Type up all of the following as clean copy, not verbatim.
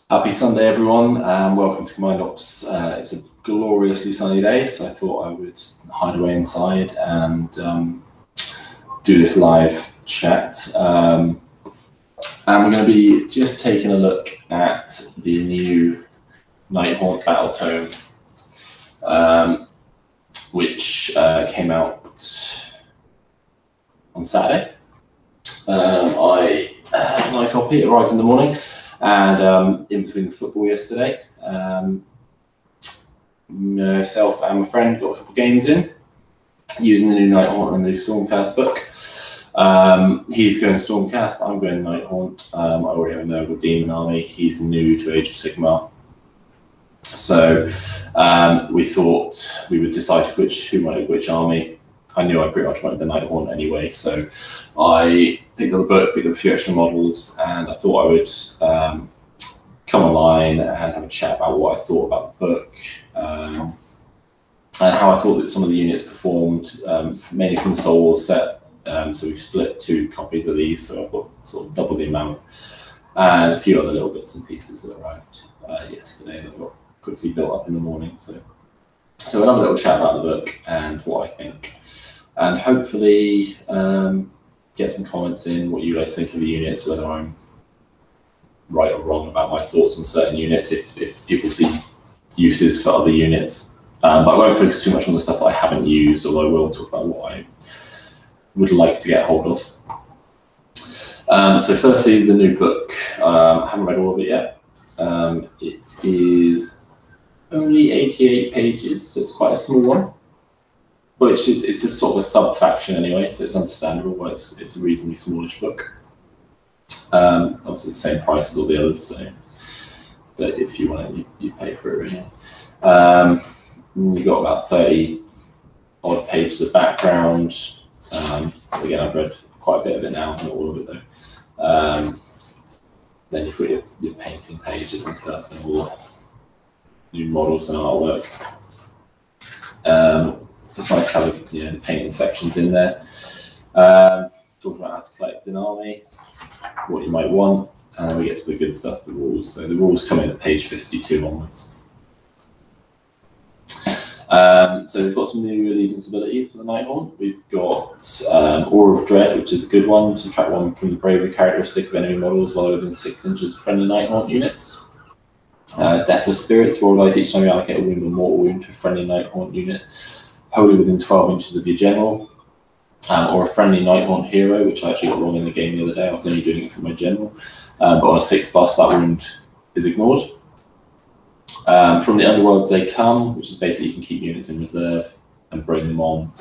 Happy Sunday, everyone, and welcome to Command Ops. It's a gloriously sunny day, so I thought I would hide away inside and do this live chat. And we're going to be just taking a look at the new Nighthaunt Battletome, which came out on Saturday. I had my copy, it arrived in the morning. And in between the football yesterday, myself and my friend got a couple of games in using the new Nighthaunt and the new Stormcast book. He's going Stormcast, I'm going Nighthaunt. I already have a noble demon army. He's new to Age of Sigmar. So we thought we would decide who wanted which army. I knew I pretty much wanted the Nighthaunt anyway, so I picked up the book, picked up a few extra models, and I thought I would come online and have a chat about what I thought about the book and how I thought that some of the units performed, mainly from the Soul Wars set. So we've split 2 copies of these, so I've got sort of double the amount, and a few other little bits and pieces that arrived yesterday that got quickly built up in the morning. So we'll have a little chat about the book and what I think. And hopefully get some comments in what you guys think of the units, whether I'm right or wrong about my thoughts on certain units, if people see uses for other units. But I won't focus too much on the stuff that I haven't used, although I will talk about what I would like to get hold of. So firstly, the new book. I haven't read all of it yet. It is only 88 pages, so it's quite a small one. Which it's a sort of a sub-faction anyway, so it's understandable why it's a reasonably smallish book. Obviously the same price as all the others, so but if you want it, you pay for it really. You've got about 30 odd pages of background. Again, I've read quite a bit of it now, not all of it though. Then you've got your painting pages and stuff, and all the new models and artwork. It's nice to have the painting sections in there. Talking about how to collect an army, what you might want, and then we get to the good stuff, the rules. So the rules come in at page 52 onwards. So we've got some new allegiance abilities for the Nighthaunt. We've got Aura of Dread, which is a good one, subtract 1 from the bravery characteristic of enemy models while within 6 inches of friendly Nighthaunt units. Deathless Spirits, roll each time you allocate a wound or mortal wound to a friendly Nighthaunt unit wholly within 12 inches of your general, or a friendly Nighthaunt hero, which I actually got wrong in the game the other day. I was only doing it for my general, but on a 6+, that wound is ignored. From the Underworlds they come, which is basically you can keep units in reserve and bring them on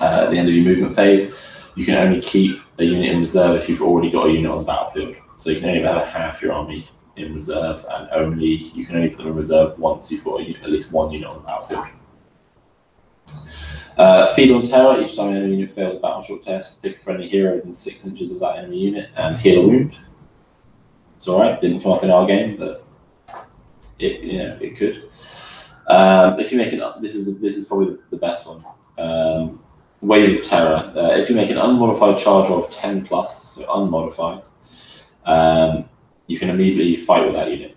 at the end of your movement phase. You can only keep a unit in reserve if you've already got a unit on the battlefield. So you can only have half your army in reserve, and you can only put them in reserve once you've got at least 1 unit on the battlefield. Feed on Terror, each time an enemy unit fails a battle short test, pick a friendly hero within 6 inches of that enemy unit and heal a wound. It's alright, didn't come up in our game, but it could. If you make this is probably the best one. Wave of Terror. If you make an unmodified charge roll of 10+, so unmodified, you can immediately fight with that unit.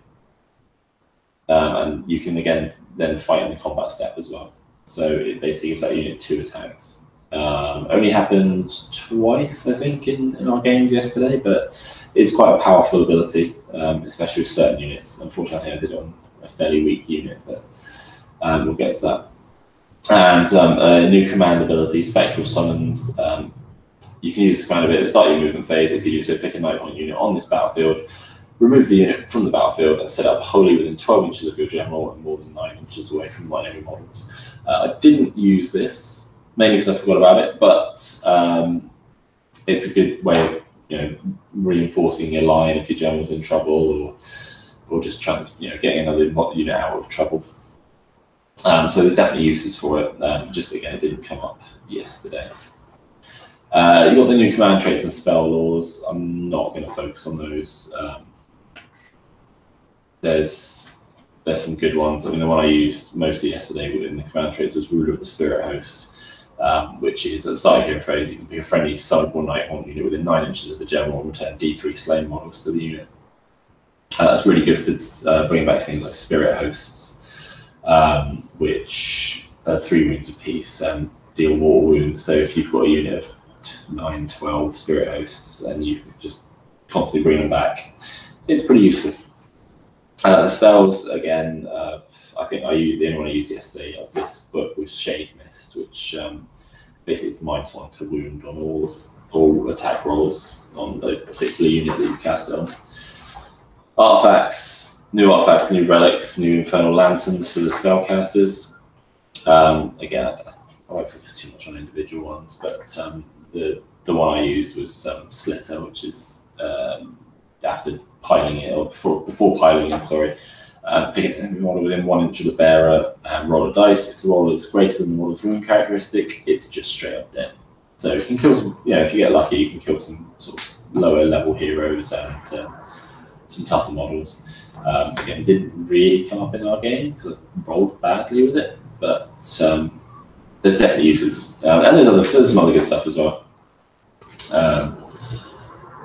And you can again then fight in the combat step as well. So it basically gives that unit 2 attacks. Only happened twice, I think, in our games yesterday, but it's quite a powerful ability, especially with certain units. Unfortunately, I did it on a fairly weak unit, but we'll get to that. And a new command ability, Spectral Summons. You can use this command ability at the start of your movement phase. If you do so, pick a Nighthaunt unit on this battlefield, remove the unit from the battlefield and set up wholly within 12 inches of your general and more than 9 inches away from enemy models. I didn't use this, mainly because I forgot about it, but it's a good way of reinforcing your line if your general's in trouble, or just getting another unit out of trouble. So there's definitely uses for it. Just again, it didn't come up yesterday. You've got the new command traits and spell laws. I'm not going to focus on those. There's some good ones. I mean, the one I used mostly yesterday in the command traits was Ruler of the Spirit Host, which is at the start of hero phase, you can be a friendly Cyborg Nighthaunt unit within 9 inches of the general and return D3 slain models to the unit. That's really good for bringing back things like spirit hosts, which are 3 wounds apiece and deal mortal wounds. So if you've got a unit of 9, 12 spirit hosts and you just constantly bring them back, it's pretty useful. The spells, again, I think the only one I used yesterday of this book was Shade Mist, which basically is -1 to wound on all attack rolls on the particular unit that you've cast it on. Artifacts, new relics, new infernal lanterns for the spellcasters. Again, I won't focus too much on individual ones, but the one I used was Slitter, which is after piling it, or before piling it, sorry, pick a model within 1 inch of the bearer and roll a dice. It's a roll that's greater than the model's wound characteristic. It's just straight up dead. So you can kill some, if you get lucky, you can kill some sort of lower level heroes and some tougher models. Again, didn't really come up in our game because I rolled badly with it, but there's definitely uses, and there's some other good stuff as well.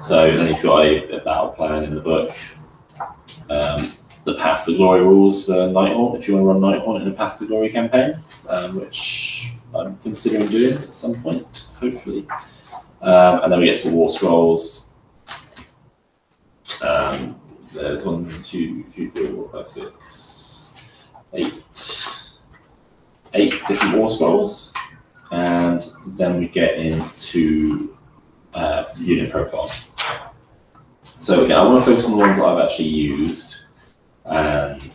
So then you've got a battle plan in the book. The Path to Glory rules for Nighthaunt, if you want to run Nighthaunt in a Path to Glory campaign, which I'm considering doing at some point, hopefully. And then we get to the War Scrolls. There's 1, 2, 3, 4, 5, 6, 8 different War Scrolls. And then we get into unit profile. So again, I want to focus on the ones that I've actually used, and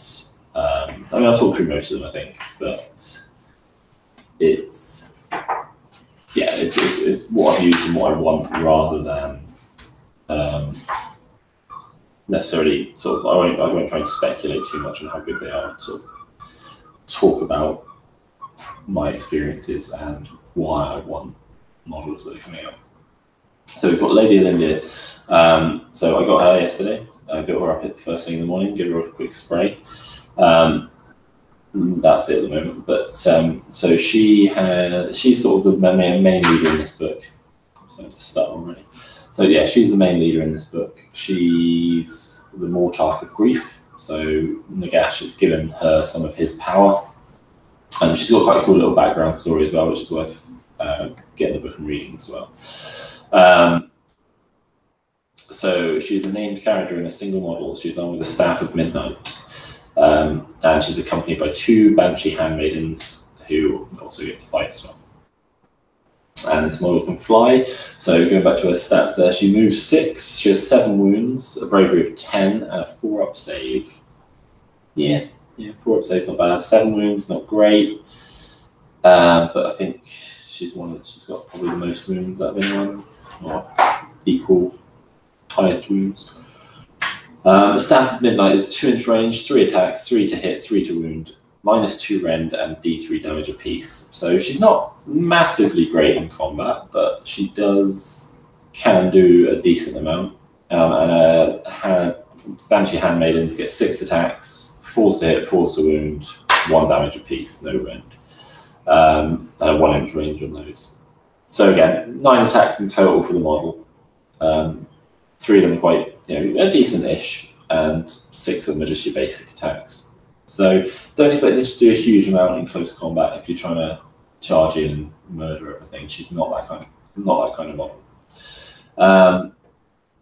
I'll talk through most of them, I think, but it's what I've used and what I want, rather than necessarily sort of. I won't try and speculate too much on how good they are. Sort of talk about my experiences and why I want models that are coming out. So we've got Lady Olympia. So I got her yesterday. I built her up at the first thing in the morning, give her a quick spray. That's it at the moment. But so she's sort of the main leader in this book. I'm starting to start already. So yeah, she's the main leader in this book. She's the Mortarch of Grief. So Nagash has given her some of his power. And she's got quite a cool little background story as well, which is worth getting the book and reading as well. So she's a named character in a single model. She's on with the Staff of Midnight. And she's accompanied by 2 Banshee handmaidens who also get to fight as well. And this model can fly. So going back to her stats there, she moves 6, she has 7 wounds, a bravery of 10, and a 4-up save. Yeah, 4-up save's not bad. 7 wounds, not great. But I think she's got probably the most wounds out of anyone, or equal highest wounds. The Staff of Midnight is 2-inch range, 3 attacks, 3 to hit, 3 to wound, -2 rend, and D3 damage apiece. So she's not massively great in combat, but she can do a decent amount. And Banshee handmaidens get 6 attacks, 4s to hit, 4s to wound, 1 damage apiece, no rend. And a 1-inch range on those. So again, 9 attacks in total for the model. 3 of them are quite, decent-ish, and 6 of them are just your basic attacks. So don't expect her to do a huge amount in close combat if you're trying to charge in and murder everything. She's not that kind of model.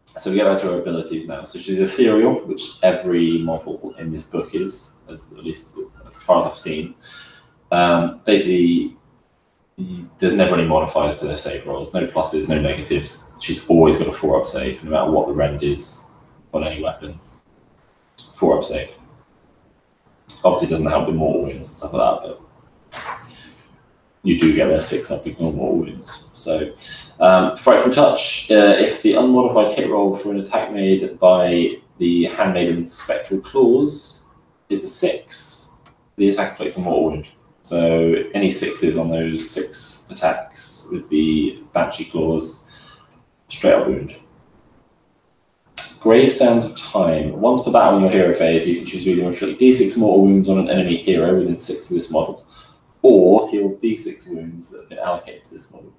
So we get back to her abilities now. So she's ethereal, which every model in this book is, at least as far as I've seen. Basically, there's never any modifiers to their save rolls, no pluses, no negatives. She's always got a 4-up save, no matter what the rend is on any weapon. 4-up save. Obviously, it doesn't help with mortal wounds and stuff like that, but you do get their 6-up with mortal wounds. So, Frightful Touch. If the unmodified hit roll for an attack made by the Handmaiden's Spectral Claws is a 6, the attack inflicts a mortal wound. So any 6s on those 6 attacks with the Banshee Claws, straight up wound. Grave Sands of Time. Once per battle in your hero phase, you can choose to either inflict D6 mortal wounds on an enemy hero within 6 of this model, or heal D6 wounds that have been allocated to this model.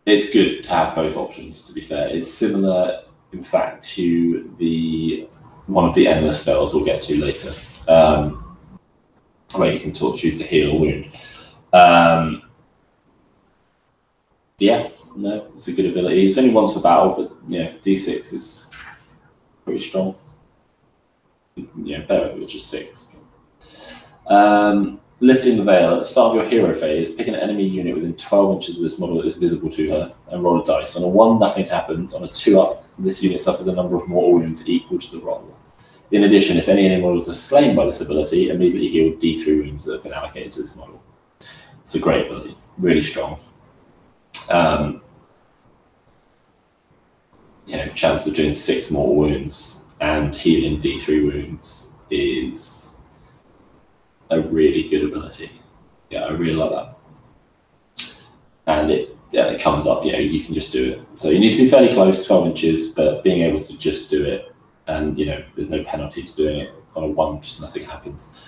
it's good to have both options, to be fair. It's similar, in fact, to one of the endless spells we'll get to later, where you can choose to heal or wound. Yeah, no, it's a good ability. It's only once per battle, but yeah, D6 is pretty strong. Yeah, better if it was just 6. Lifting the Veil. At the start of your hero phase, pick an enemy unit within 12 inches of this model that is visible to her and roll a dice. On a 1, nothing happens. On a 2-up, this unit suffers a number of mortal wounds equal to the roll. In addition, if any enemy models are slain by this ability, immediately heal D3 wounds that have been allocated to this model. It's a great ability, really strong. Chance of doing 6 mortal wounds and healing D3 wounds is a really good ability. Yeah, I really like that. And it comes up, you can just do it. So you need to be fairly close, 12 inches, but being able to just do it, and there's no penalty to doing it. On a 1, just nothing happens.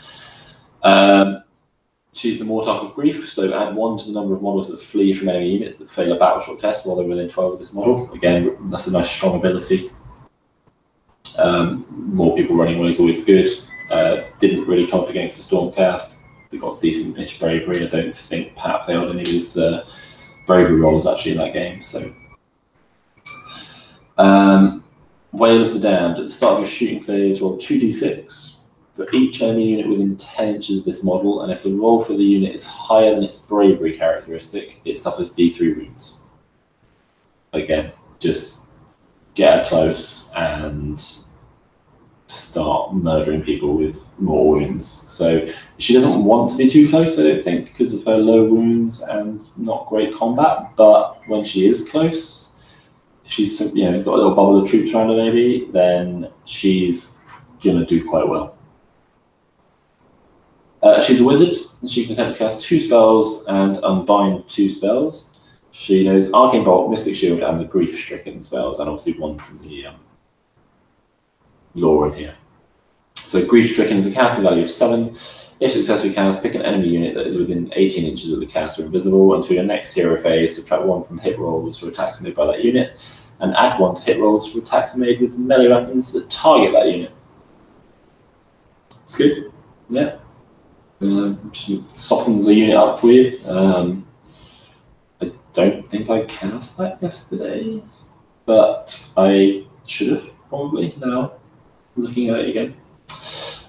She's the Mortarch of Grief, so add 1 to the number of models that flee from enemy units that fail a battle short test while they're within 12 of this model. Again, that's a nice strong ability. More people running away is always good. Didn't really come up against the Stormcast. They got decent-ish bravery. I don't think Pat failed any of his bravery rolls actually in that game. So, Wail of the Damned. At the start of your shooting phase, roll 2d6 for each enemy unit within 10 inches of this model, and if the roll for the unit is higher than its bravery characteristic, it suffers D3 wounds. Again, just get her close and start murdering people with more wounds. So she doesn't want to be too close, I don't think, because of her low wounds and not great combat, but when she is close, if she's got a little bubble of troops around her maybe, then she's going to do quite well. She's a wizard, and she can attempt to cast 2 spells and unbind 2 spells. She knows Arcane Bolt, Mystic Shield, and the Grief-Stricken spells, and obviously 1 from the lore in here. So Grief-Stricken is a casting value of 7. If successfully cast, pick an enemy unit that is within 18 inches of the caster invisible until your next hero phase. Subtract 1 from hit rolls for attacks made by that unit, and add 1 to hit rolls for attacks made with melee weapons that target that unit. It's good, yeah. Softens the unit up for you. I don't think I cast that yesterday, but I should have probably now, looking at it again.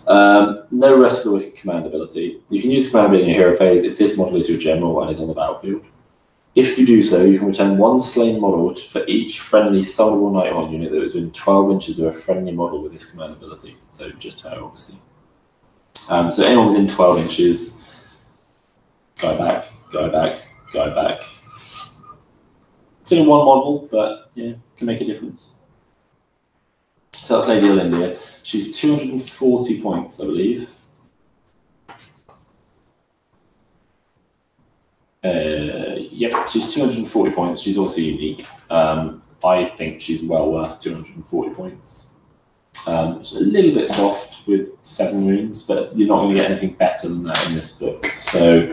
No rest for the Wicked Command ability. You can use the command ability in your hero phase if this model is your general and is on the battlefield. If you do so, you can return 1 slain model for each friendly summonable Nighthaunt unit that is within 12 inches of a friendly model with this command ability. So just her, obviously. So anyone within 12 inches, go back, go back, go back. It's only 1 model, but yeah, can make a difference. So that's Lady Olindia. She's 240 points, I believe. Yep, she's 240 points. She's obviously unique. I think she's well worth 240 points. It's a little bit soft with 7 wounds, but you're not going to get anything better than that in this book. So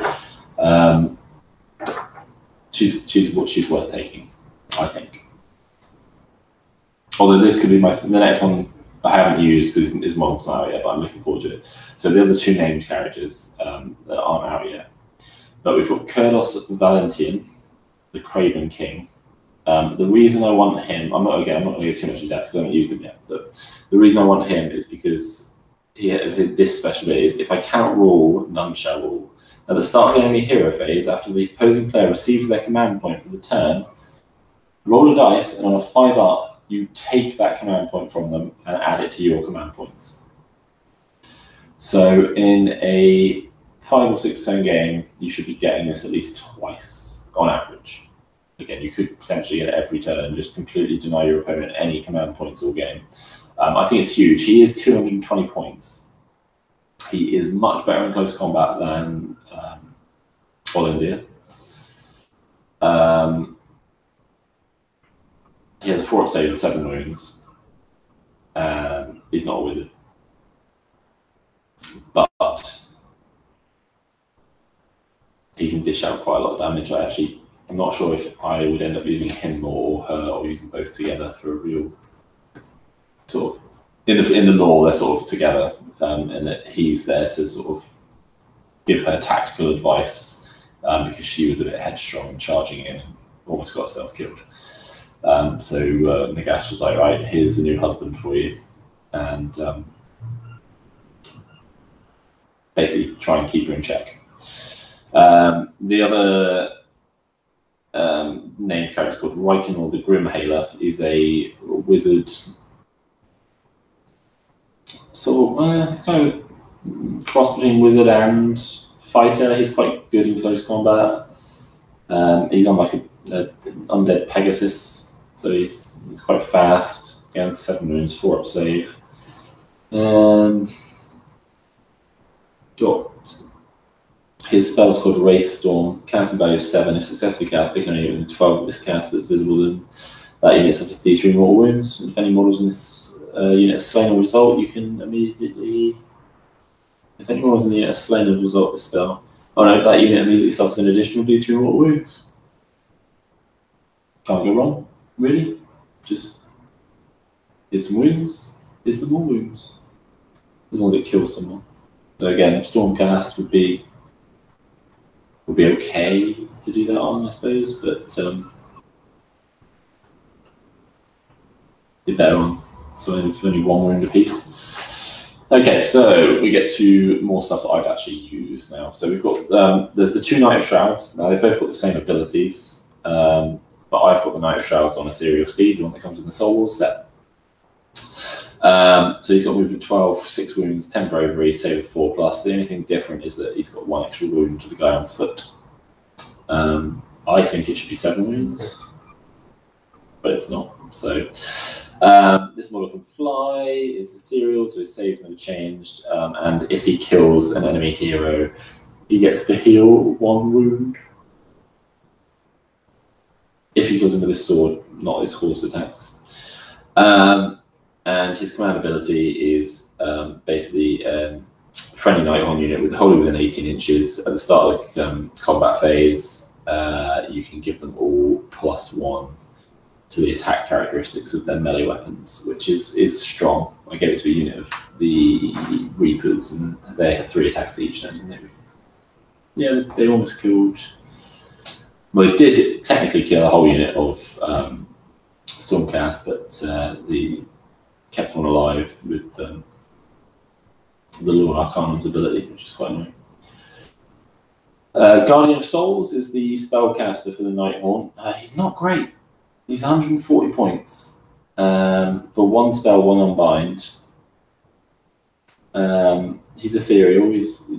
she's worth taking, I think. Although this could be the next one I haven't used because it's model's not out yet, but I'm looking forward to it. So the other 2 named characters that aren't out yet. But we've got Kurdos Valentian, the Craven King. The reason I want him, I'm not going to go too much in depth because I haven't used him yet, but the reason I want him is because this special bit is, if I cannot rule, none shall rule. At the start of the enemy hero phase, after the opposing player receives their command point for the turn, roll a dice, and on a 5-up, you take that command point from them and add it to your command points. So in a 5 or 6 turn game, you should be getting this at least twice on average. Again, you could potentially get it every turn and just completely deny your opponent any command points all game. I think it's huge. He is 220 points. He is much better in close combat than Olindia. He has a 4-up save and 7 wounds. He's not a wizard. But he can dish out quite a lot of damage. I actually I'm not sure if I would end up using him or her, or using both together for a real sort of in the lore. They're sort of together, and that he's there to sort of give her tactical advice because she was a bit headstrong and charging in and almost got herself killed. So Nagash was like, right, here's a new husband for you, and basically try and keep her in check. The other named character is called Ryken, the Grimhaler. He's a wizard. So he's kind of cross between wizard and fighter. He's quite good in close combat. He's on like a undead Pegasus, so he's quite fast. Again, 7 wounds, 4 up save. Got his spell's called Wraithstorm. Casting value is 7. If successfully cast, pick only unit 12 of this cast that's visible, then that unit suffers D3 mortal wounds. And if any mortals in this unit are slain or result, you can immediately. If any mortals in the unit are slain as a result of the spell, oh no, that unit immediately suffers an additional D3 mortal wounds. Can't go wrong, really. Just hit some wounds, hit some more wounds. As long as it kills someone. So again, Stormcast would be okay to do that on, I suppose, but be better on only 1 wound apiece. Okay, so we get to more stuff that I've actually used now. So we've got there's the 2 Knight of Shrouds. Now they've both got the same abilities, but I've got the Knight of Shrouds on Ethereal Steed, the one that comes in the Soul Wars set. So he's got movement 12, 6 wounds, 10 bravery, save of 4+. The only thing different is that he's got 1 extra wound to the guy on foot. I think it should be 7 wounds, but it's not. So this model can fly, is ethereal, so his save's never changed. And if he kills an enemy hero, he gets to heal 1 wound. If he kills him with his sword, not his horse attacks. And his command ability is basically friendly Nighthaunt unit with wholly within 18 inches. At the start of the combat phase, you can give them all +1 to the attack characteristics of their melee weapons, which is strong. I gave it to a unit of the Reapers, and they had 3 attacks each. And they almost killed. Well, they did technically kill a whole unit of Stormcast, but they kept one alive with the Lord Arcanum's ability, which is quite annoying. Guardian of Souls is the spellcaster for the Nighthaunt. He's not great. He's 140 points for 1 spell, 1 unbind. He's ethereal. He's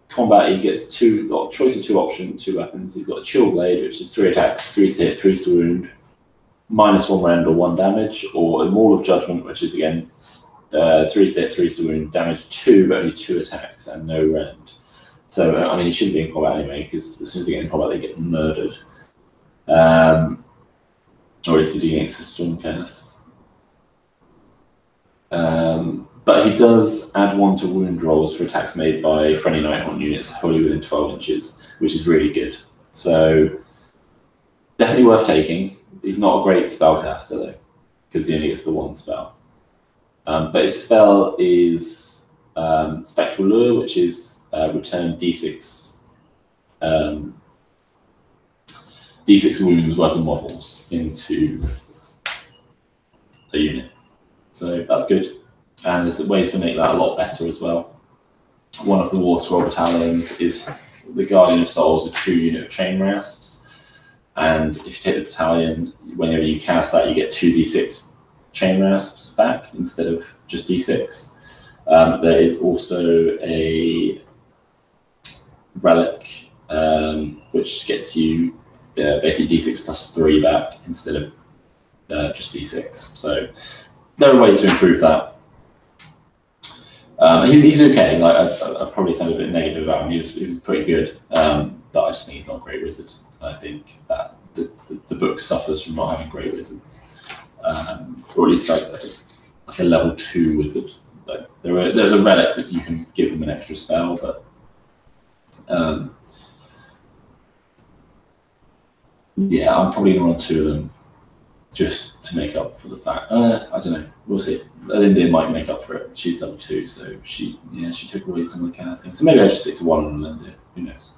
combat. He gets choice of 2 options, 2 weapons. He's got a Chill Blade, which is 3 attacks, 3 to hit, 3 to wound, -1 rend or 1 damage, or a Maul of Judgment, which is again 3 to hit, 3 to wound, damage 2, but only 2 attacks and no rend. So I mean, he shouldn't be in combat anyway, because as soon as they get in combat, they get murdered. Or is he doing against the Stormcast? But he does add 1 to wound rolls for attacks made by friendly Nighthaunt units wholly within 12 inches, which is really good. So definitely worth taking. He's not a great spellcaster though, because he only gets the 1 spell. But his spell is Spectral Lure, which is return D6 wounds worth of models into a unit. So that's good. And there's ways to make that a lot better as well. One of the War Scroll battalions is the Guardian of Souls with 2 unit of Chain Rasps. And if you take the battalion, whenever you cast that, you get 2d6 Chain Rasps back instead of just d6. There is also a relic, which gets you basically d6 +3 back instead of just d6. So there are ways to improve that. He's okay. Like I probably sound a bit negative about him. He was pretty good, but I just think he's not a great wizard. I think that the book suffers from not having great wizards, or at least like a level 2 wizard. Like there's a relic that you can give them an extra spell, but Yeah, I'm probably going to run 2 of them just to make up for the fact. I don't know. We'll see. Linda might make up for it. She's level 2, so she took away some of the casting. So maybe I'll just stick to 1 and Linda. Who knows?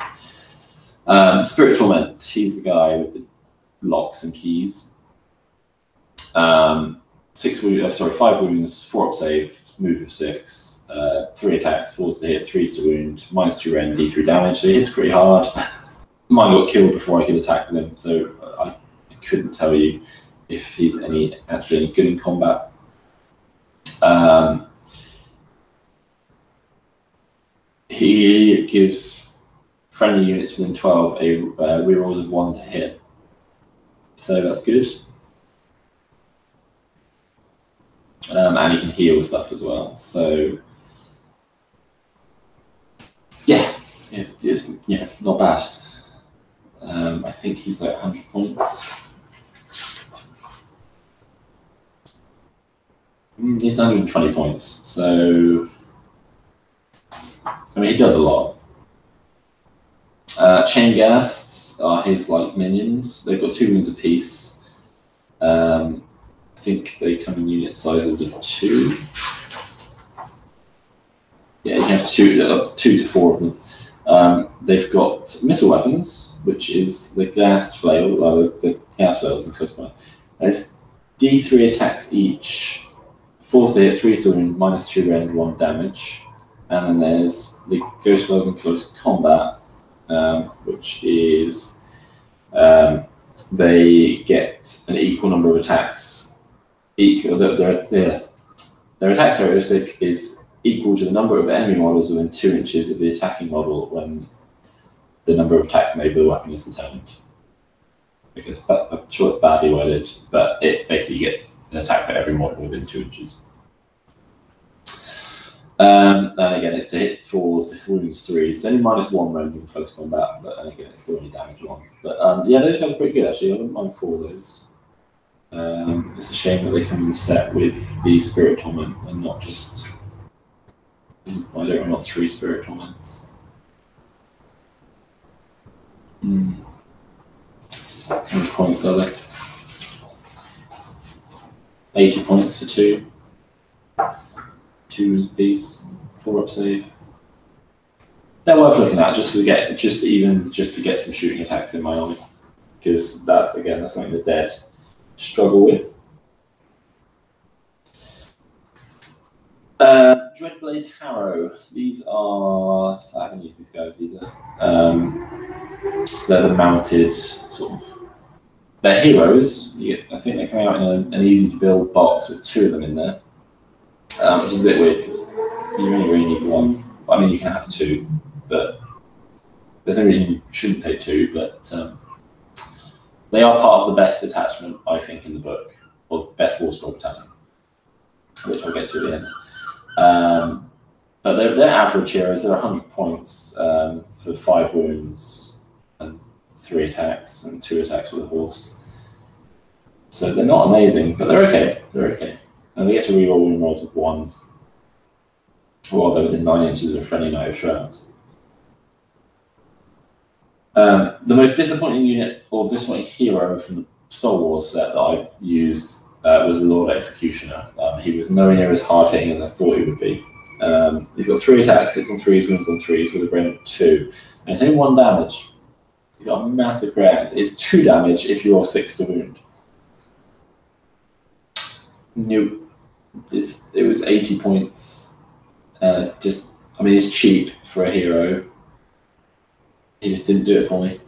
Spirit Torment. He's the guy with the locks and keys. 5 wounds, 4 up save, move of 6, 3 attacks, 4s to hit, 3s to wound, -2 rend, D3 damage. So he hits pretty hard. Mine got killed before I could attack with him, so I couldn't tell you if he's actually any good in combat. He gives friendly units within 12 a rerolls of 1 to hit, so that's good. And he can heal stuff as well. So yeah, not bad. I think he's like 100 points. He's 120 points. So I mean, he does a lot. Chain Ghasts are his like minions. They've got 2 wounds apiece. I think they come in unit sizes of 2. Yeah, you can have up to 2 to 4 of them. They've got missile weapons, which is the gas flail. The gas flails in close combat. There's D3 attacks each, 4s to hit, 3s to wound, -2 rend, 1 damage. And then there's the ghost flails in close combat, which is they get an equal number of attacks. Their attack characteristic is equal to the number of enemy models within 2 inches of the attacking model when the number of attacks made with the weapon is determined. Because I'm sure it's badly worded, but it basically you get an attack for every model within 2 inches. And again, it's to hit 4s, to wounds 3s. It's only -1 rend in close combat, but again, it's still only damage 1. But yeah, those guys are pretty good actually. I wouldn't mind 4 of those. It's a shame that they come in set with the Spirit Torment and not just. Why don't we not 3 Spirit Torments? How many points are there? 80 points for 2. 2 wounds apiece, 4 up save. They're worth looking at just to get some shooting attacks in my army, because that's something the dead struggle with. Dreadblade Harrow. These are. I haven't used these guys either. They're the mounted sort of. They're heroes. I think they're coming out in an easy to build box with 2 of them in there, which is a bit weird because you only really need 1. I mean, you can have 2, but there's no reason you shouldn't take 2. But they are part of the best detachment, I think, in the book, or best war scroll battalion, which I'll get to at the end. But they're average heroes. They're 100 points for 5 wounds and 3 attacks and 2 attacks with a horse. So they're not amazing, but they're okay. And they get to reroll wound rolls of 1 while they're within 9 inches of a friendly Knight of Shrouds. The most disappointing unit or disappointing hero from the Soul Wars set that I used was the Lord Executioner. He was nowhere near as hard hitting as I thought he would be. He's got 3 attacks, hits on 3s, wounds on 3s with a brain of 2, and it's only 1 damage. He's got a massive great axe. It's 2 damage if you roll 6 to wound. It was 80 points. It's cheap for a hero. He just didn't do it for me.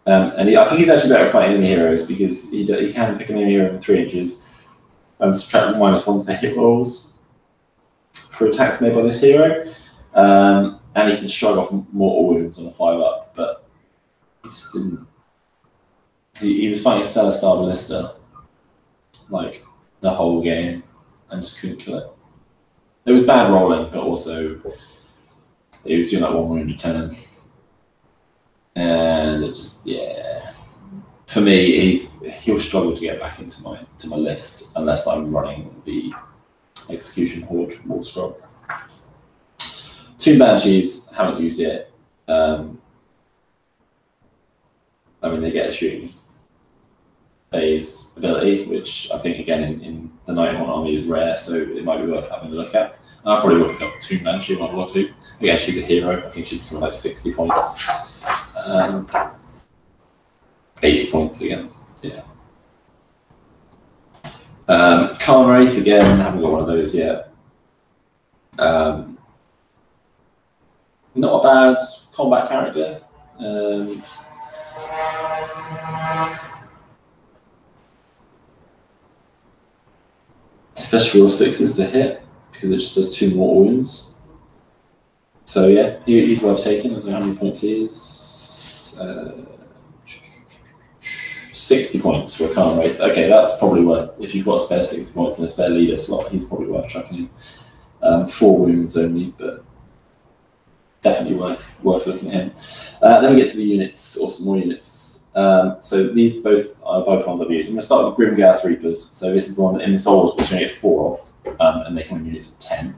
I think he's actually better at fighting enemy heroes because he can pick an enemy hero in 3 inches and subtract -1 to hit rolls for attacks made by this hero. And he can shrug off mortal wounds on a 5-up, but he just didn't. He was fighting Celestar Ballista like the whole game and just couldn't kill it. It was bad rolling, but also he was doing like 1 wound a turn. And it just, for me, he'll struggle to get back into my list unless I'm running the Execution Horde War Scroll. 2 Banshees, haven't used yet. They get a shooting phase ability, which I think again in the Nighthaunt army is rare, so it might be worth having a look at. And I probably will pick up Tomb Banshee if I want to. Again, she's a hero. I think she's something like 60 points. 80 points again. Yeah. Khan Wraith again, haven't got one of those yet. Not a bad combat character. Especially for 6s to hit, because it just does 2 more wounds. So yeah, he's worth taking. I don't know how many points he is. 60 points for a Khan Wraith. Okay, that's probably worth, if you've got a spare 60 points and a spare leader slot, he's probably worth chucking in. 4 wounds only, but definitely worth looking at him. Then we get to the units, or some more units. So these both are both ones I've used. I'm going to start with Grim Gas Reapers. So this is one in the Souls, which you only get 4 of, and they come in units of 10.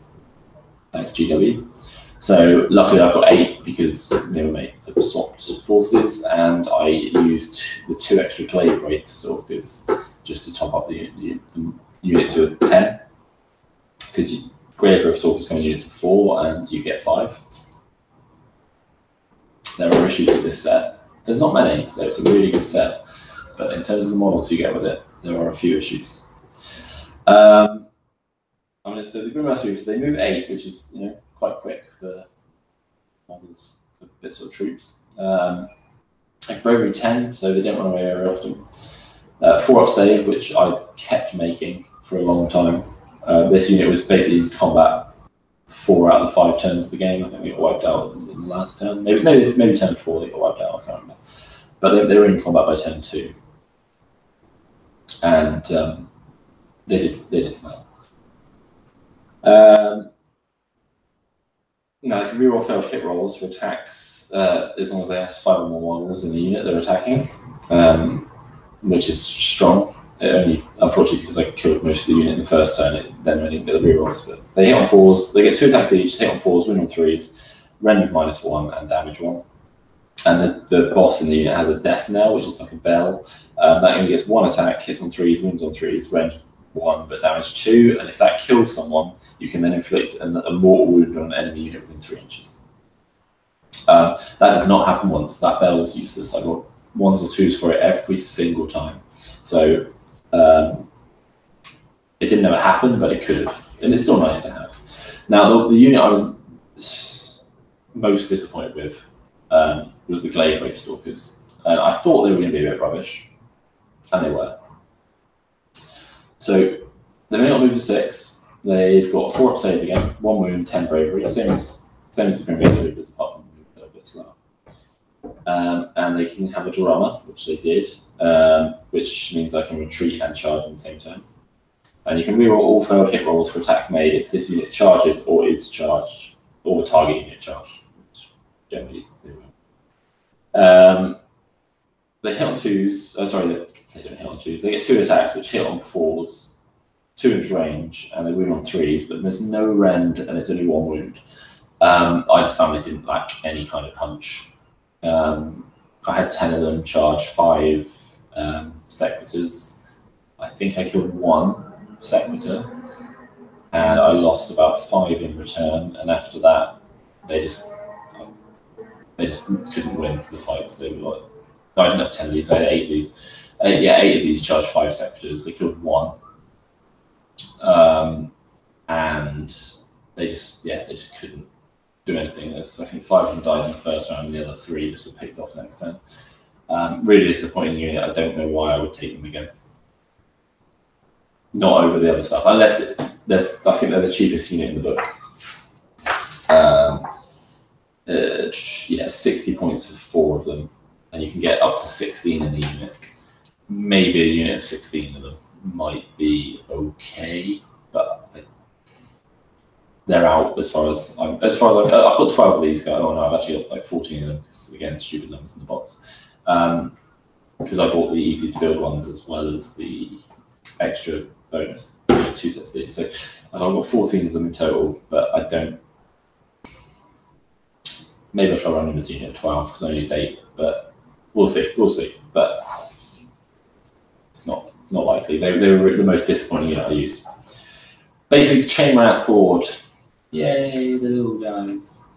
Thanks, GW. So luckily I've got 8 because Nevermate have swapped forces, and I used the 2 extra Glaive Wraith Stalkers just to top up the unit to 10. Because Glaive Wraith Stalkers come in units of 4 and you get 5. There are issues with this set. There's not many, though it's a really good set. But in terms of the models you get with it, there are a few issues. So the Grim Gas Reapers, they move 8, which is quite quick for models, for bits of troops. Bravery 10, so they don't run away very often. 4-up save, which I kept making for a long time. This unit was basically in combat 4 out of the 5 turns of the game. I think we got wiped out in the last turn. Maybe turn 4 they got wiped out, I can't remember. But they were in combat by turn 2. And they did well. Now, I can reroll failed hit rolls for attacks as long as they have 5 or more models in the unit they're attacking, which is strong. Only, unfortunately, because I killed most of the unit in the first turn, then I didn't get the rerolls. But they hit on 4s, they get 2 attacks each, hit on 4s, win on 3s, rend -1, and damage 1. And the boss in the unit has a death knell, which is like a bell. That only gets 1 attack, hits on 3s, wins on 3s, rend 1, but damage 2. And if that kills someone, you can then inflict a mortal wound on an enemy unit within 3 inches. That did not happen once. That bell was useless. I got 1s or 2s for it every single time. So it didn't ever happen, but it could have. And it's still nice to have. Now, the unit I was most disappointed with was the Glaive Wraith Stalkers. And I thought they were going to be a bit rubbish, and they were. So they may not move to 6. They've got 4-up save again, 1 wound, 10 bravery, same as the Grim Gas Reapers, apart from a little bit slower. And they can have a drummer, which they did, which means I can retreat and charge in the same turn. And you can reroll all failed hit rolls for attacks made if this unit charges or is charged, or the target unit charged, which generally is they will. They hit on 2s. They don't hit on 2s. They get 2 attacks, which hit on 4s, 2 inch range, and they wound on 3s, but there's no rend and it's only 1 wound. I just found they didn't lack any kind of punch. I had 10 of them, charge 5 Sequitors. I think I killed 1 Sequitor, and I lost about 5 in return, and after that, they just couldn't win the fights. They were like, I didn't have 10 of these, I had 8 of these. 8 of these charged 5 Sequitors. They killed 1. And they just couldn't do anything. I think 5 of them died in the first round, and the other 3 just were picked off next turn. Really disappointing unit. I don't know why I would take them again. Not over the other stuff, unless I think they're the cheapest unit in the book. 60 points for 4 of them, and you can get up to 16 in the unit. Maybe a unit of 16 of them might be okay, but they're out as far as I've got 12 of these guys. Oh no, I've actually got like 14 of them because again, stupid numbers in the box. Because I bought the easy to build ones as well as the extra bonus, 2 sets of these. So I've got 14 of them in total, but I don't. Maybe I'll try running this unit at 12 because I used 8, but we'll see. But it's likely. They were the most disappointing unit I used. Basic chain mass board. Yay, the little guys.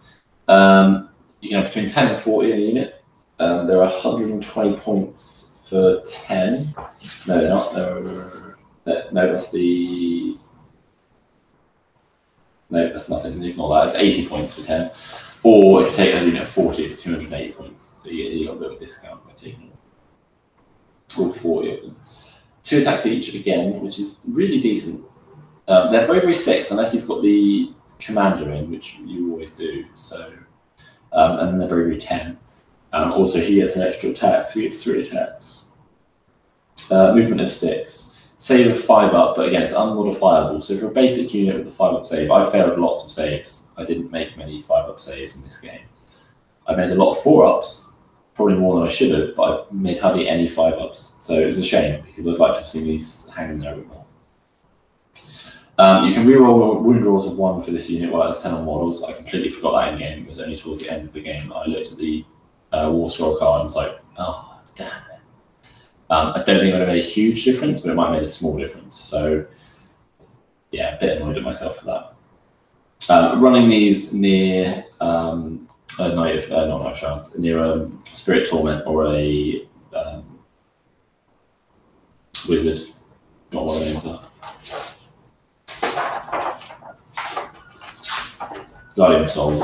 You can have between 10 and 40 in a unit. There are 120 points for 10. No, they're not. No, that's the... No, that's nothing. Ignore that. It's 80 points for 10. Or if you take a unit of 40, it's 280 points. So you get a little bit of a discount by taking all 40 of them. 2 attacks each, again, which is really decent. They're bravery 6, unless you've got the commander in, which you always do. So, and then they're bravery 10. Also, he gets an extra attack, so he gets 3 attacks. Movement of 6. Save of 5 up, but again, it's unmodifiable. So for a basic unit with a 5 up save, I failed lots of saves. I didn't make many 5 up saves in this game. I made a lot of 4 ups, probably more than I should have, but I made hardly any 5 ups. So it was a shame, because I'd like to have seen these hanging there a bit more. You can reroll wound rolls of 1 for this unit while it's 10 on models. I completely forgot that in game. It was only towards the end of the game that I looked at the War Scroll card and was like, oh, damn it. I don't think it would have made a huge difference, but it might have made a small difference. So, yeah, a bit annoyed at myself for that. Running these near near Spirit Torment or a Wizard, not what the names are. Guardian of Souls.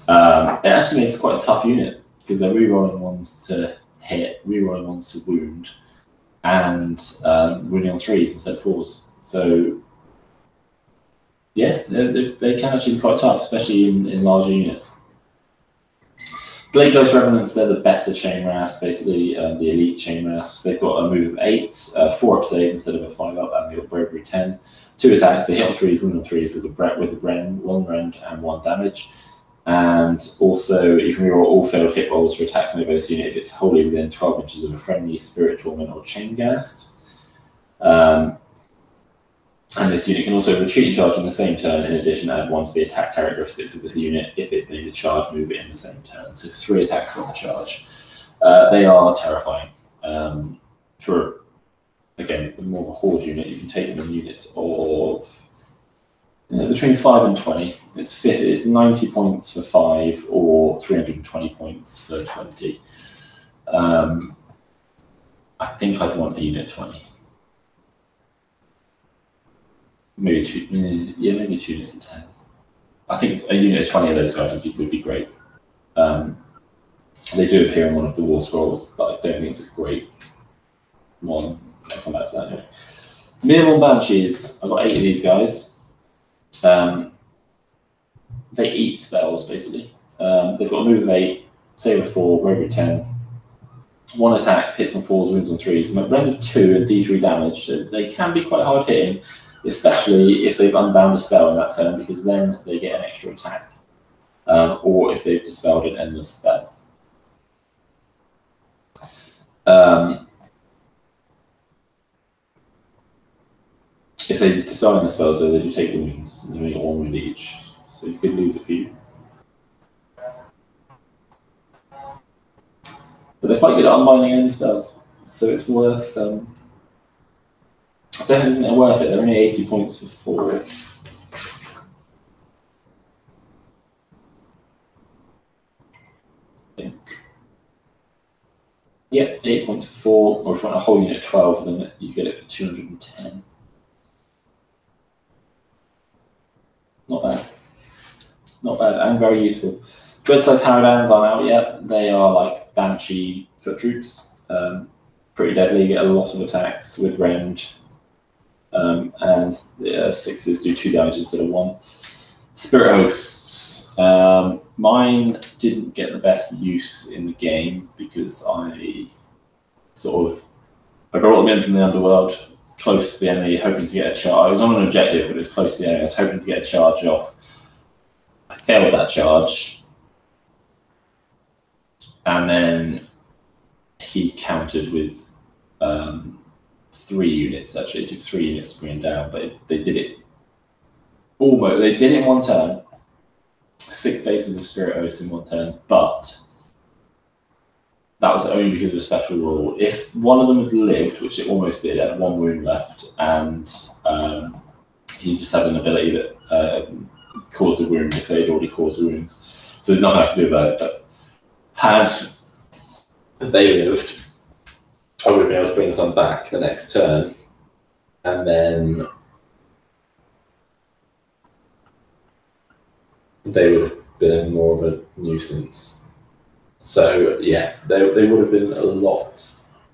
It actually makes it quite a tough unit because they're rerolling ones to hit, rerolling ones to wound, and running on 3s instead of 4s. So yeah, they can actually be quite tough, especially in larger units. Blade Ghost Revenants, they're the better chain rasp, basically the elite chain rasps. They've got a move of 8, 4 up save instead of a 5 up, and they've got bravery 10. 2 attacks, they hit on 3s, wound on 3s with the Bren, 1 rend and 1 damage. And also, you can reroll all failed hit rolls for attacks made by this unit if it's wholly within 12 inches of a friendly Spirit Torment or Chain Ghast. And this unit can also retreat and charge in the same turn. In addition, add 1 to the attack characteristics of this unit if it made a charge move in the same turn. So 3 attacks on the charge. They are terrifying. For, again, more of a horde unit, you can take them in units of between 5 and 20. It's 90 points for 5 or 320 points for 20. I think I'd want a unit 20. Maybe 2 units of 10. I think a unit of 20 of those guys would be great. They do appear in one of the War Scrolls, but I don't think it's a great one. I'll come back to that anyway. Minimal Banshees. I've got 8 of these guys. They eat spells, basically. They've got a move of 8, save of 4, bravery 10. 1 attack, hits on 4s, wounds on 3s. Rend of 2 and D3 damage. So they can be quite hard hitting, especially if they've unbound a spell in that turn, because then they get an extra attack. Or if they've dispelled an endless spell. If they dispel the spell, so they do take wounds, and they get 1 wound each, so you could lose a few. But they're quite good at unbinding enemy spells, so it's worth. I definitely think they're worth it. They're only 80 points for 4. I think. Yeah, 8 points for 4, or if you want a whole unit of 12, then you get it for 210. Not bad. Not bad, and very useful. Dreadside Paradans aren't out yet. They are like Banshee foot troops. Pretty deadly, get a lot of attacks with rend. And 6s do 2 damage instead of 1. Spirit Hosts. Mine didn't get the best use in the game because I brought them in from the underworld, close to the enemy, hoping to get a charge. I was on an objective, but it was close to the enemy. I was hoping to get a charge off. I failed that charge. And then he countered with 3 units, actually. It took 3 units to bring him down, but they did it almost. They did it in 1 turn. 6 bases of Spirit Host in 1 turn, but that was only because of a special rule. If one of them had lived, which it almost did, had 1 wound left, and he just had an ability that caused a wound if they'd already caused wounds. So there's nothing I can do about it. But had they lived, I would have been able to bring some back the next turn, and then they would have been more of a nuisance. So yeah, they would have been a lot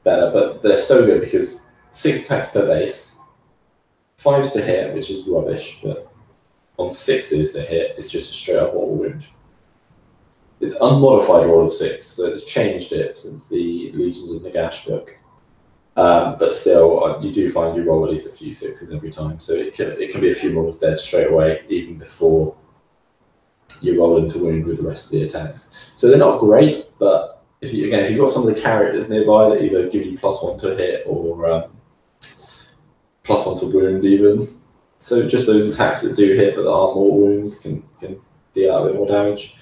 better, but they're so good because 6 attacks per base, 5s to hit, which is rubbish, but on 6s to hit, it's just a straight up mortal wound. It's unmodified roll of 6, so they've changed it since the Legions of Nagash book. But still, you do find you roll at least a few 6s every time, so it can be a few rolls dead straight away, even before you roll into wound with the rest of the attacks. So they're not great, but if you've got some of the characters nearby that either give you +1 to hit or +1 to wound even. So just those attacks that do hit but that aren't mortal wounds can deal out a bit more damage.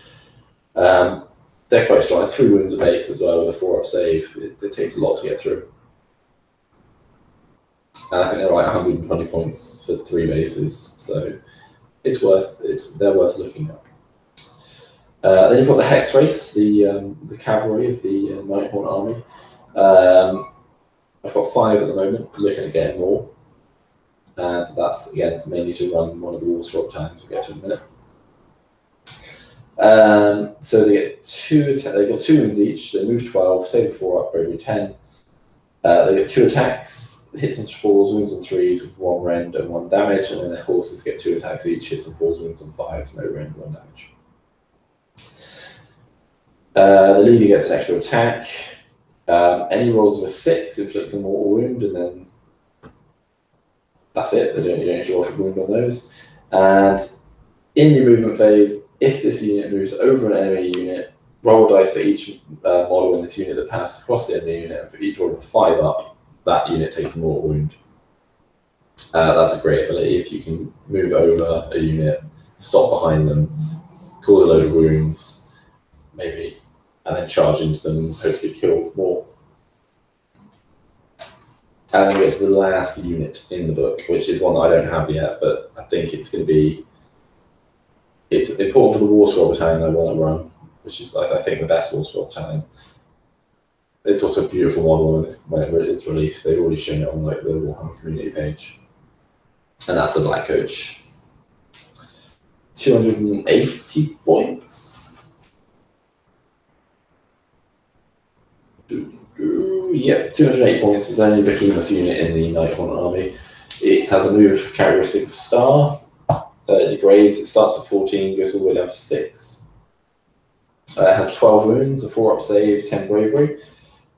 They're quite strong. 3 wounds a base as well with a 4-up save. It takes a lot to get through. And I think they're like 120 points for 3 bases, so they're worth looking at. Then you've got the Hex Wraiths, the cavalry of the Nighthaunt army. I've got 5 at the moment, looking at getting more. And that's, again, mainly to run one of the wall swap times we'll get to in a minute. So they get 2 they've got 2 wounds each, so they move 12, save a 4-up, bravery 10. They get 2 attacks, hits on 4s, wounds on 3s with 1 rend and 1 damage, and then their horses get 2 attacks each, hits on 4s, wounds on 5s, no rend, 1 damage. The leader gets an extra attack. Any rolls of a 6 inflicts a mortal wound, and then that's it. You don't actually offer wound on those. And in your movement phase, if this unit moves over an enemy unit, roll dice for each model in this unit that passes across the enemy unit, and for each roll of 5 up, that unit takes a mortal wound. That's a great ability if you can move over a unit, stop behind them, cause a load of wounds, maybe, and then charge into them and hopefully kill more. And then we get to the last unit in the book, which is one that I don't have yet, but I think it's important for the War Scroll Battalion I want to run, which is, I think, the best War Scroll Battalion. It's also a beautiful model when it's released. They've already shown it on the Warhammer community page. And that's the Black Coach. 280 points. Yep, 208 points is the only behemoth unit in the Nighthaunt army. It has a move characteristic of Star. It degrades. It starts at 14, goes all the way down to 6. It has 12 wounds, a 4-up save, 10 bravery.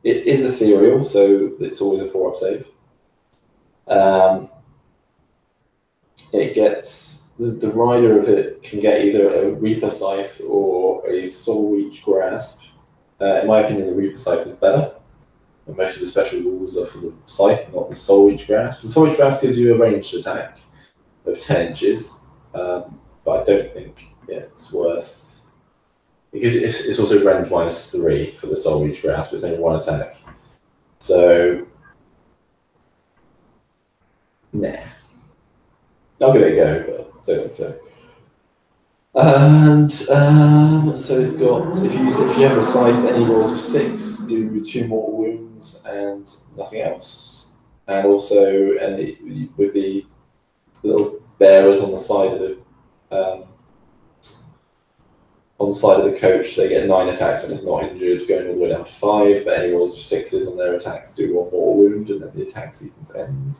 It is ethereal, so it's always a 4-up save. It gets the rider of it can get either a Reaper Scythe or a Soul Reach Grasp. In my opinion, the Reaper Scythe is better. And most of the special rules are for the Scythe, not the Soul Reach Grasp. The Soul Reach Grasp gives you a ranged attack of 10 inches, but I don't think it's worth, because it's also rend -3 for the Soul Reach Grasp, but it's only 1 attack. So, nah. I'll give it a go, but don't think so. And so it's got, if you have a Scythe, any rolls of 6 do 2 mortal wounds and nothing else. And also, with the little bearers on the side of the coach, they get 9 attacks when it's not injured, going all the way down to 5. But any rolls of 6s on their attacks do 1 mortal wound, and then the attack sequence ends.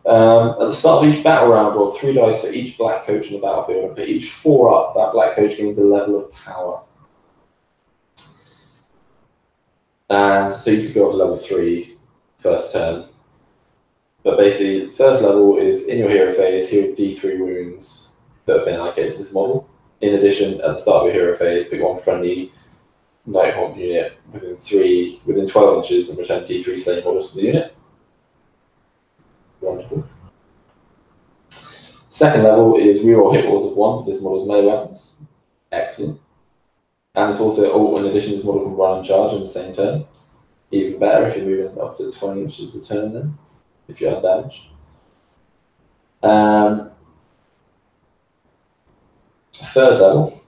At the start of each battle round, roll 3 dice for each black coach on the battlefield, and for each 4-up, that black coach gains a level of power. And so you could go up to level 3 first turn. But basically, first level is in your hero phase, heal D3 wounds that have been allocated to this model. In addition, at the start of your hero phase, pick 1 friendly Nighthaunt unit within 12 inches and return D3 slain models to the unit. Wonderful. Second level is reroll hit rolls of 1 for this model's melee weapons. Excellent. And it's also, in addition, this model can run and charge in the same turn. Even better if you're moving up to 20 inches a turn then, if you're undamaged. Third level,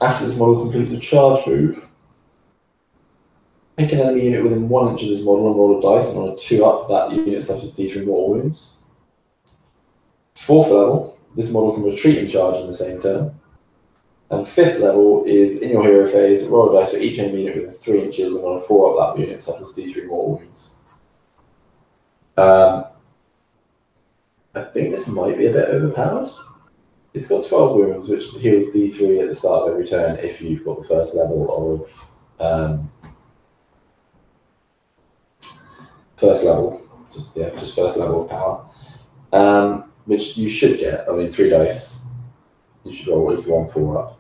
after this model completes a charge move, pick an enemy unit within 1 inch of this model and roll a dice, and on a 2-up, that unit suffers D3 mortal wounds. Fourth level, this model can retreat and charge in the same turn. And fifth level is, in your hero phase, roll a dice for each enemy unit within 3 inches, and on a 4-up, that unit suffers D3 mortal wounds. I think this might be a bit overpowered. It's got 12 wounds, which heals D3 at the start of every turn if you've got the first level of just first level of power, which you should get. I mean, 3 dice, you should roll at least 1 4-up.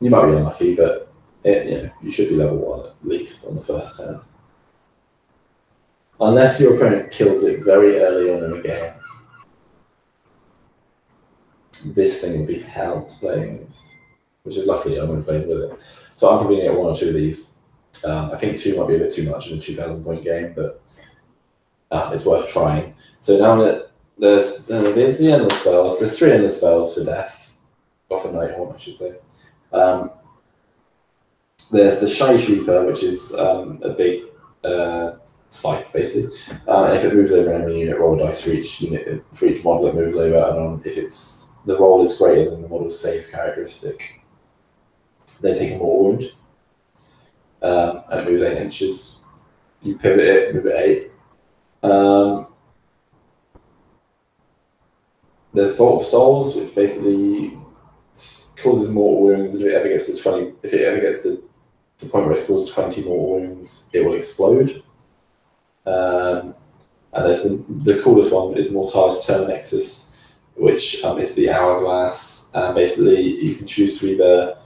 You might be unlucky, but you should be level 1 at least on the first turn, unless your opponent kills it very early on in the game. This thing will be hell to play against, which is luckily I'm going to play with it. So I'm probably going to get 1 or 2 of these. I think 2 might be a bit too much in a 2,000 point game, but it's worth trying. So now that there's the endless spells, there's 3 endless spells for death, or for Nighthaunt, I should say. There's the Shy Shrieker, which is a big scythe, basically. And if it moves over an enemy unit, roll a dice for each unit, for each model it moves over, and if the roll is greater than the model's save characteristic, they take a mortal wound. And it moves 8 inches. You pivot it, move it 8. There's Vault of Souls, which basically causes mortal wounds. If it ever gets to the point where it's caused 20 mortal wounds, it will explode. And there's the coolest one is Mortar's Turn Nexus, which is the hourglass. And basically, you can choose to either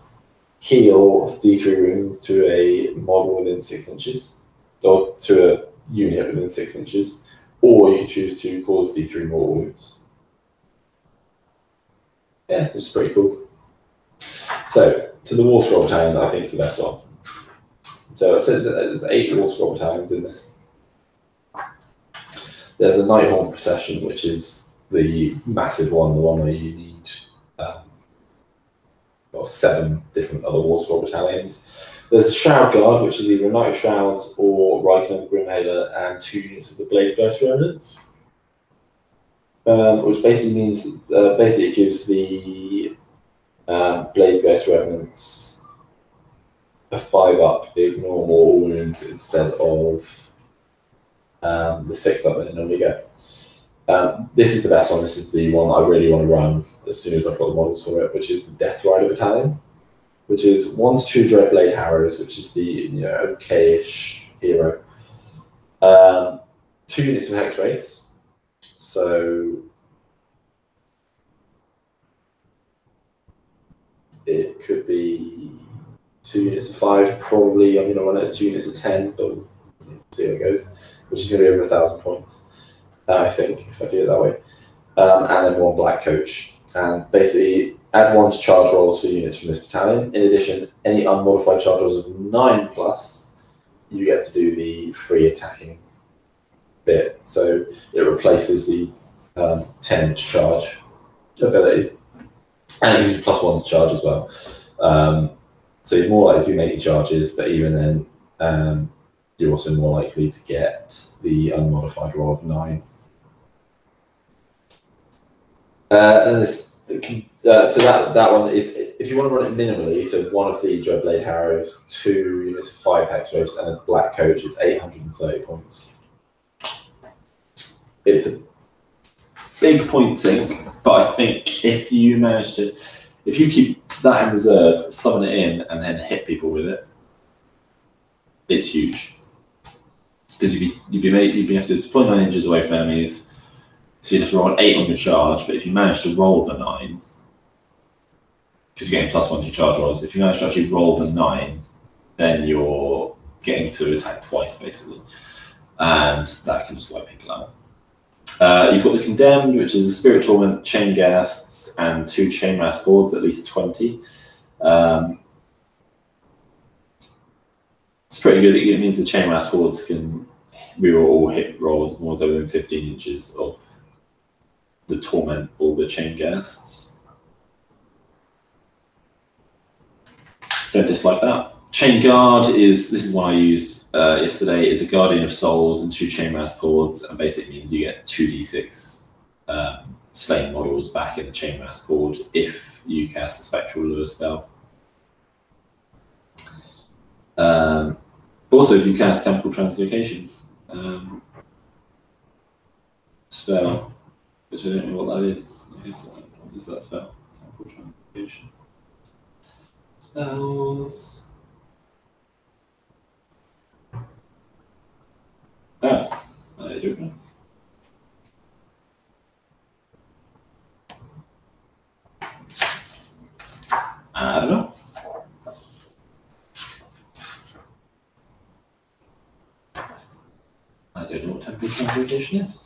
heal D3 wounds to a model within 6 inches, or to a unit within 6 inches, or you can choose to cause D3 mortal wounds. Yeah, which is pretty cool. So, to the War Scroll Battalion, I think is the best one. So it says that there's 8 War Scroll Battalions in this. There's the Nighthaunt Procession, which is the massive one, the one where you need 7 different other War Scroll Battalions. There's the Shroud Guard, which is either a Knight of Shrouds or Riken of the Grimhaler, and 2 units of the Blade Ghost Remnants. Which basically means, it gives the Blade Ghost Remnants a 5-up, ignore mortal wounds instead of the 6-up that you normally get. This is the best one. This is the one I really want to run as soon as I've got the models for it, which is the Death Rider Battalion, which is 1 to 2 Dreadblade Harrows, which is the okay-ish hero. 2 units of Hex Wraiths, so it could be 2 units of 5. Probably I'm going to run it as 2 units of 10, but we'll see how it goes. Which is going to be over 1,000 points. I think, if I do it that way. And then 1 Black Coach. And basically, add 1 to charge rolls for units from this battalion. In addition, any unmodified charge rolls of 9+, you get to do the free attacking bit. So it replaces the 10-inch charge ability. And it gives you +1 to charge as well. So you're more likely to make your charges, but even then, you're also more likely to get the unmodified roll of 9. And so that one is, if you want to run it minimally, so 1 of the Dreadblade Harrows, 2 units of 5 Hex Wraiths, and a Black Coach, it's 830 points. It's a big point sink, but I think if you keep that in reserve, summon it in, and then hit people with it, it's huge. Because you'd be have to deploy 9 inches away from enemies, so you'd have to roll an 8 on your charge. But if you manage to roll the 9, because you're getting +1 to your charge rolls, if you manage to actually roll the 9, then you're getting to attack twice basically, and that can just wipe people out. You've got the Condemned, which is a Spirit Torment, Chain Ghasts, and 2 Chain Mass boards, at least 20. pretty good. It means the chainmass hordes can reroll all hit rolls as long as they're within 15 inches of the torment or the chain ghasts. Don't dislike that. Chain Guard this is one I used yesterday, is a Guardian of Souls and 2 chainmass hordes, and basically means you get 2d6 slain models back in the chainmass horde if you cast a Spectral Lure spell. Also, if you cast Temporal Translocation spell, which I don't know what that is. What is that spell? Temporal Translocation spells. Oh, I don't know. I don't know. I don't know what Temporal Translocation is.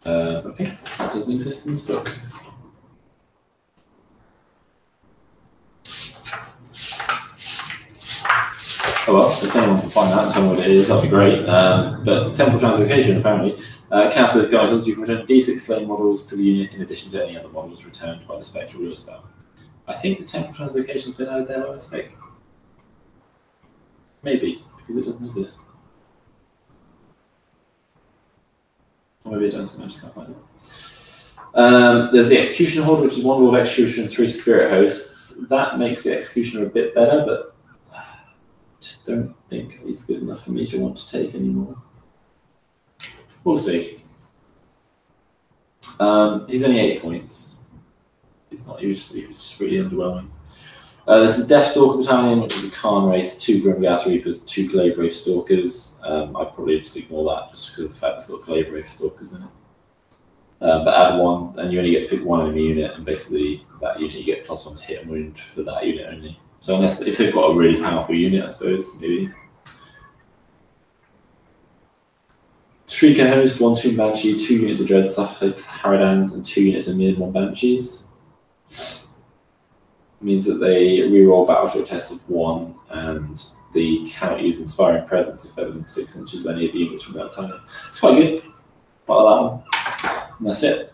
Okay, that doesn't exist in this book. Oh well, if anyone can find that and tell me what it is, that'd be great. But Temporal Translocation, apparently, cast with guidance, you can return D6 slain models to the unit in addition to any other models returned by the Spectral Lure spell. I think the Temporal Translocation's been added there by mistake. Maybe, because it doesn't exist. Or maybe it does, I just can't find it. There's the Executioner Horde, which is 1 Lord Executioner and 3 Spirit Hosts. That makes the Executioner a bit better, but I just don't think he's good enough for me to want to take anymore. We'll see. He's only 8 points. He's not used. He was really underwhelming. There's the Deathstalker Battalion, which is a Khan Wraith, 2 Grimghast Reapers, 2 Glaive Wraith Stalkers. I'd probably just ignore that just because of the fact it's got Glaive Wraith Stalkers in it. But add 1, and you only get to pick 1 enemy unit, and basically that unit you get +1 to hit and wound for that unit only. So unless if they've got a really powerful unit, I suppose maybe. Shrieker Host, 1 Tomb Banshee, 2 units of Dread Haradans, and 2 units of Mid 1 Banshees. Means that they reroll Battleship Test of 1, and they cannot use Inspiring Presence if they're within 6 inches of any of the units from that time. It's quite good. Part of that one. And that's it.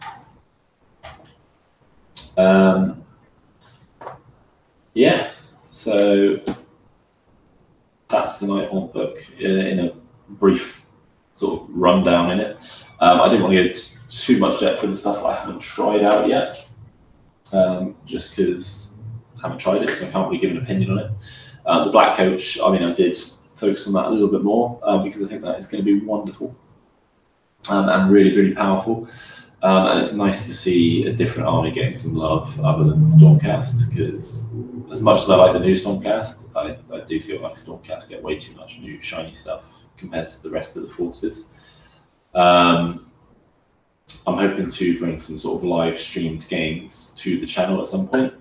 Yeah, so that's the Nighthaunt book in a brief sort of rundown in it. I didn't want to go too much depth with the stuff I haven't tried out yet, just because I haven't tried it, so I can't really give an opinion on it. The Black Coach, I mean, I did focus on that a little bit more because I think that is going to be wonderful and really, really powerful. And it's nice to see a different army getting some love other than Stormcast, because as much as I like the new Stormcast, I do feel like Stormcast get way too much new shiny stuff compared to the rest of the forces. I'm hoping to bring some sort of live streamed games to the channel at some point.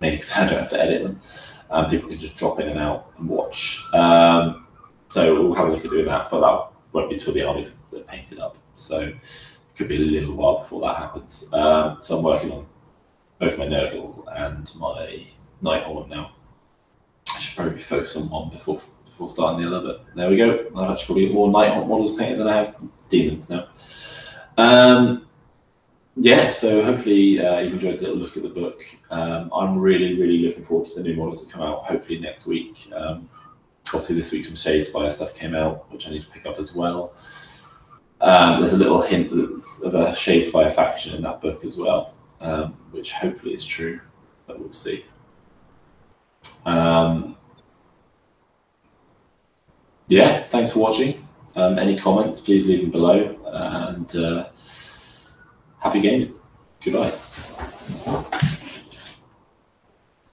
Maybe because I don't have to edit them. People can just drop in and out and watch. So we'll have a look at doing that, but that won't be until the armies are painted up. So it could be a little while before that happens. So I'm working on both my Nurgle and my Nighthaunt now. I should probably focus on one before starting the other, but there we go. I've actually probably got more Nighthaunt models painted than I have demons now. Yeah, so hopefully you've enjoyed a little look at the book. I'm really, really looking forward to the new models that come out, hopefully next week. Obviously this week some Shadespire stuff came out, which I need to pick up as well. There's a little hint of a Shadespire faction in that book as well, which hopefully is true, but we'll see. Yeah, thanks for watching. Any comments, please leave them below, and happy gaming. Goodbye.